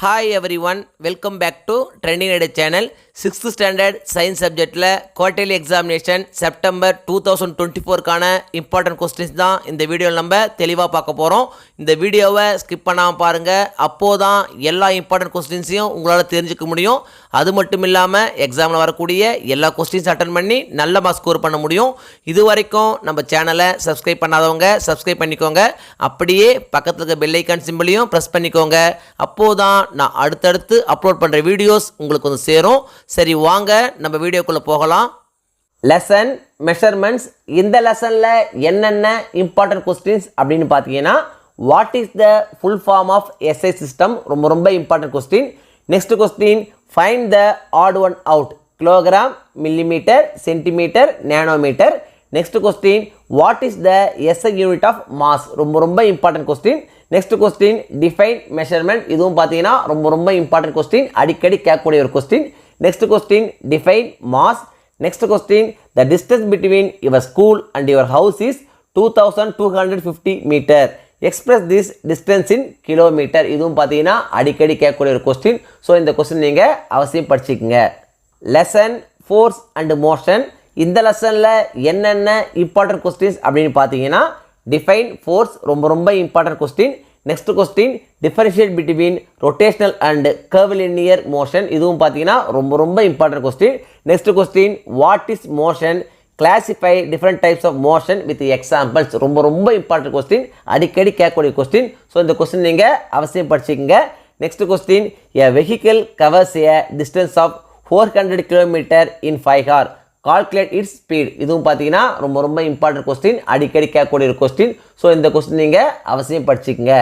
Hi everyone, welcome back to Trending Edit channel. 6th standard science subjectல quarterly examination September 2024 கான important questions தான் இந்த வீடியோவில் நம்ம தெளிவாக பார்க்க போகிறோம். இந்த வீடியோவை ஸ்கிப் பண்ணாமல் பாருங்கள், அப்போதான் எல்லா இம்பார்ட்டன்ட் கொஸ்டின்ஸையும் உங்களால் தெரிஞ்சுக்க முடியும். அது மட்டும் இல்லாமல் எக்ஸாமில் வரக்கூடிய எல்லா கொஸ்டின்ஸ் அட்டன் பண்ணி நல்ல மார்க் ஸ்கோர் பண்ண முடியும். இது வரைக்கும் நம்ம சேனலை சப்ஸ்கிரைப் பண்ணாதவங்க சப்ஸ்கிரைப் பண்ணிக்கோங்க, அப்படியே பக்கத்தில் இருக்க பெல் ஐக்கான் சிம்பிளையும் ப்ரெஸ் பண்ணிக்கோங்க. அப்போதான் நான் அடுத்தடுத்து அப்லோட் பண்ணுற வீடியோஸ் உங்களுக்கு வந்து சேரும். சரி, வாங்க நம்ம வீடியோக்குள்ளே போகலாம். Lesson measurements. இந்த லெசனில் என்னென்ன இம்பார்ட்டன்ட் கொஸ்டின்ஸ் அப்படின்னு பார்த்தீங்கன்னா, what is the full form of SI system, ரொம்ப important question. Next question, find the odd one out, kilogram, millimetre, centimetre, nanometre. Next question, what is the SI unit of mass, ரொம்ப important question. Next question, define measurement. இதுவும் பார்த்தீங்கன்னா ரொம்ப important question, அடிக்கடி கேட்கக்கூடிய ஒரு question. Next question, define mass. Next question, the distance between your school and your house is 2250 metre. Express this distance in kilometre. இதுவும் பார்த்தீங்கன்னா அடிக்கடி கேட்கக்கூடிய ஒரு கொஸ்டின். ஸோ இந்த கொஸ்டின் நீங்கள் அவசியம் படிச்சுக்கோங்க. Lesson force and motion. இந்த லெசனில் என்னென்ன இம்பார்ட்டன்ட் கொஸ்டின்ஸ் அப்படின்னு பார்த்தீங்கன்னா, டிஃபைன் ஃபோர்ஸ், ரொம்ப important question. Next question, differentiate between rotational and curvilinear motion. இதுவும் பார்த்தீங்கன்னா ரொம்ப important question. Next question, what is motion, classify different types of motion with examples. ரொம்ப இம்பார்ட்டன்ட் கொஸ்டின், அடிக்கடி கேட்கக்கூடிய கொஸ்டின். ஸோ இந்த கொஸ்டின் நீங்கள் அவசியம் படிச்சுக்கோங்க. Next question, a vehicle covers a distance of 400 kilometre in 5 hours. Calculate it's speed. இதுவும் பார்த்தீங்கன்னா ரொம்ப இம்பார்ட்டன்ட் கொஸ்டின், அடிக்கடி கேட்கக்கூடிய ஒரு கொஸ்டின். ஸோ இந்த கொஸ்டின் நீங்கள் அவசியம் படிச்சுக்கோங்க.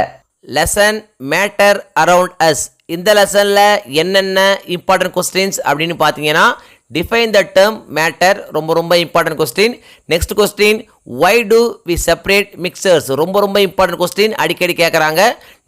Lesson matter around us. இந்த லெசனில் என்னென்ன இம்பார்ட்டன்ட் கொஸ்டின்ஸ் அப்படின்னு பார்த்தீங்கன்னா, டிஃபைன் த டேர்ம் மேட்டர், ரொம்ப important question. Next question, why do we separate mixtures, ரொம்ப இம்பார்ட்டன்ட் கொஸ்டின், அடிக்கடி கேட்குறாங்க.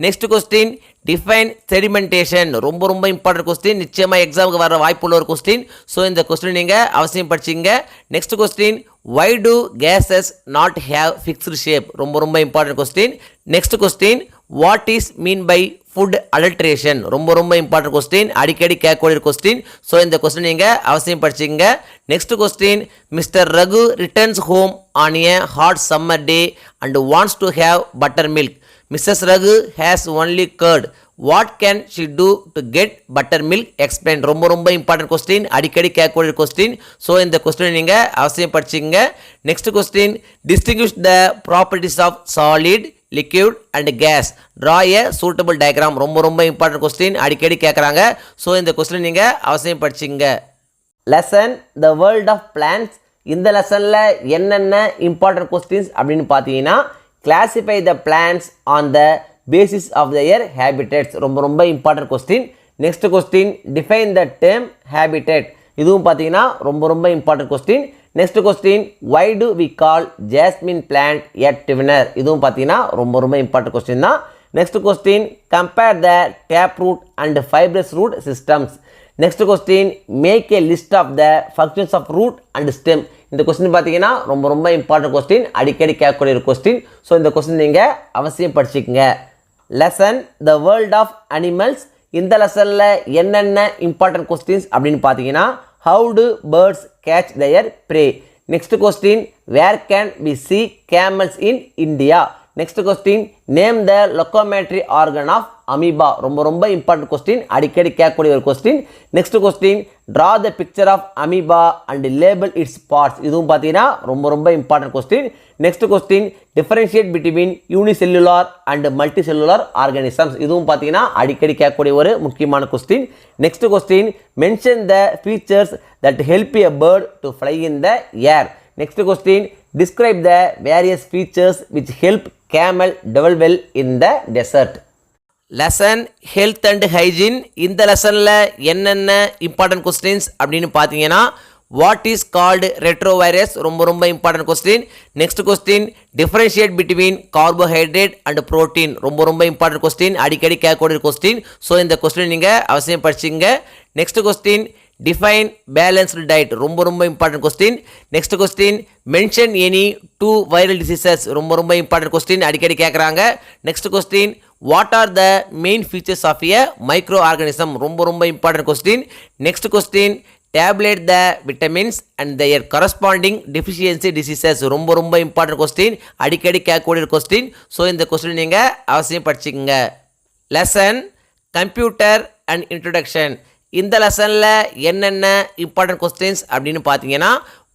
நெக்ஸ்ட் கொஸ்டின், டிஃபைன் செடிமெண்டேஷன், ரொம்ப இம்பார்ட்டன்ட் கொஸ்டின், நிச்சயமாக எக்ஸாமுக்கு வர வாய்ப்புள்ள ஒரு கொஸ்டின். ஸோ இந்த கொஸ்டின் நீங்கள் அவசியம் படிச்சிங்க. Next question, why do gases not have fixed shape, ரொம்ப important question. Next question, what is mean by food adulteration, ரொம்ப இம்பார்ட்டன்ட் கொஸ்டின், அடிக்கடி கேட்கக்கூடிய கொஸ்டின். ஸோ இந்த கொஸ்டின் நீங்கள் அவசியம் படிச்சிங்க. Next question, Mr Raghu returns home on a hot summer day and wants to have buttermilk. Mrs. Raghu has only curd. What can she do to get buttermilk? Explain. ரொம்ப important question, அடிக்கடி கேட்கக்கூடிய question. So இந்த question நீங்கள் அவசியம் படிச்சுங்க. Next question, distinguish the properties of solid, liquid and gas. Draw a suitable diagram. ரொம்ப important question, அடிக்கடி கேட்குறாங்க. ஸோ இந்த கொஸ்டின் நீங்கள் அவசியம் படிச்சுங்க. Lesson the world of plants. இந்த லெசனில் என்னென்ன இம்பார்ட்டன்ட் கொஸ்டின்ஸ் அப்படின்னு பார்த்தீங்கன்னா, classify the plants on the basis of their habitats. ரொம்ப important question. Next question, define the term habitat. இதுவும் பார்த்தீங்கன்னா ரொம்ப important question. Next question, why do we call jasmine plant a twiner. இதுவும் பார்த்தீங்கன்னா ரொம்ப important question தான். Next question, compare the tap root and fibrous root systems. Next question, make a list of the functions of root and stem. இந்த question பார்த்தீங்கன்னா ரொம்ப important question, அடிக்கடி கேட்கக்கூடிய ஒரு கொஸ்டின். ஸோ இந்த கொஸ்டின் நீங்கள் அவசியம் படிச்சுக்கோங்க. Lesson the world of animals. இந்த லெசனில் என்னென்ன இம்பார்ட்டன்ட் கொஸ்டின்ஸ் அப்படின்னு பார்த்தீங்கன்னா, how do birds catch their prey. Next question, where can we see camels in India. Next question, name the locomotory organ of amoeba. ரொம்ப important question, அடிக்கடி கேட்கக்கூடிய ஒரு question. Next question, draw the picture of amoeba and label its parts. இதுவும் பார்த்தீங்கன்னா ரொம்ப important question. Next question, differentiate between unicellular and multi cellular organisms. இதுவும் பார்த்தீங்கன்னா அடிக்கடி கேட்கக்கூடிய ஒரு முக்கியமான question. Next question, mention the features that help a bird to fly in the air. Next question, describe the various features which help camel develop well in the desert. Lesson health and hygiene. இந்த லெசனில் என்னென்ன important questions அப்படின்னு பார்த்தீங்கன்னா, what is called retrovirus, ரொம்ப important question. Next question, differentiate between carbohydrate and protein. ரொம்ப important question, அடிக்கடி கேட்கக்கூடிய question. So இந்த கொஸ்டின் நீங்கள் அவசியம் படிச்சுங்க. Next question, define balanced diet. ரொம்ப important question. Next question, mention any 2 viral diseases. ரொம்ப இம்பார்ட்டன்ட் கொஸ்டின், அடிக்கடி கேட்குறாங்க. Next question, what are the main features of a micro organism? ரொம்ப ரொம்ப important question. Next question, tablet the vitamins and their corresponding deficiency diseases. ரொம்ப ரொம்ப important question, அடிக்கடி கேட்கக்கூடிய question. So இந்த கொஸ்டின் நீங்கள் அவசியம் படிச்சுக்கோங்க. Lesson computer and introduction. இந்த லெசனில் என்னென்ன இம்பார்ட்டன்ட் கொஸ்டின்ஸ் அப்படின்னு பார்த்தீங்கன்னா,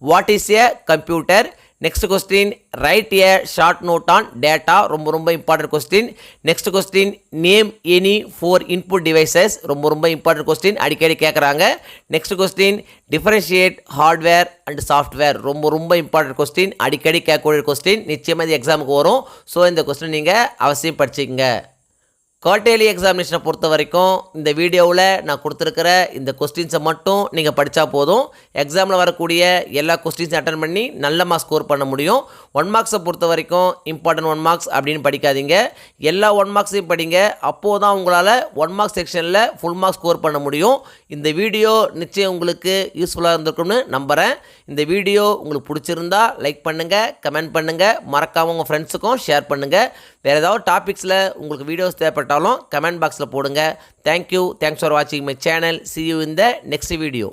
what is a computer? Next question, write a short note on data. ரொம்ப ரொம்ப important question. Next question, name any 4 input devices. ரொம்ப ரொம்ப இம்பார்ட்டன்ட் கொஸ்டின், அடிக்கடி கேட்குறாங்க. Next question, differentiate hardware and software. ரொம்ப ரொம்ப இம்பார்ட்டன்ட் கொஸ்டின், அடிக்கடி கேட்கக்கூடிய கொஸ்டின். நிச்சயமாக இந்த எக்ஸாமுக்கு வரும். ஸோ இந்த கொஸ்டின் நீங்கள் அவசியம் படிச்சுக்கங்க. குவார்ட்டர்லி எக்ஸாமினேஷனை பொறுத்த வரைக்கும் இந்த வீடியோவில் நான் கொடுத்துருக்கிற இந்த கொஸ்டின்ஸை மட்டும் நீங்கள் படித்தா போதும். எக்ஸாமில் வரக்கூடிய எல்லா கொஸ்டின்ஸையும் அட்டன் பண்ணி நல்ல மார்க்ஸ் ஸ்கோர் பண்ண முடியும். 1 மார்க்ஸை பொறுத்த வரைக்கும் இம்பார்ட்டன்ட் 1 மார்க்ஸ் அப்படின்னு படிக்காதீங்க. எல்லா 1 மார்க்ஸையும் படிங்க. அப்போது தான் உங்களால் 1 மார்க்ஸ் செக்ஷனில் ஃபுல் மார்க்ஸ் ஸ்கோர் பண்ண முடியும். இந்த வீடியோ நிச்சயம் உங்களுக்கு யூஸ்ஃபுல்லாக இருந்திருக்கும்னு நம்புகிறேன். இந்த வீடியோ உங்களுக்கு பிடிச்சிருந்தா லைக் பண்ணுங்கள், கமெண்ட் பண்ணுங்கள், மறக்காமல் உங்கள் ஃப்ரெண்ட்ஸுக்கும் ஷேர் பண்ணுங்கள். வேறு ஏதாவது டாபிக்ஸில் உங்களுக்கு வீடியோஸ் தேவைப்பட்டாலும் கமெண்ட் பாக்ஸில் போடுங்க. தேங்க்யூ. தேங்க்ஸ் ஃபார் வாட்சிங் my channel. See you in the next video.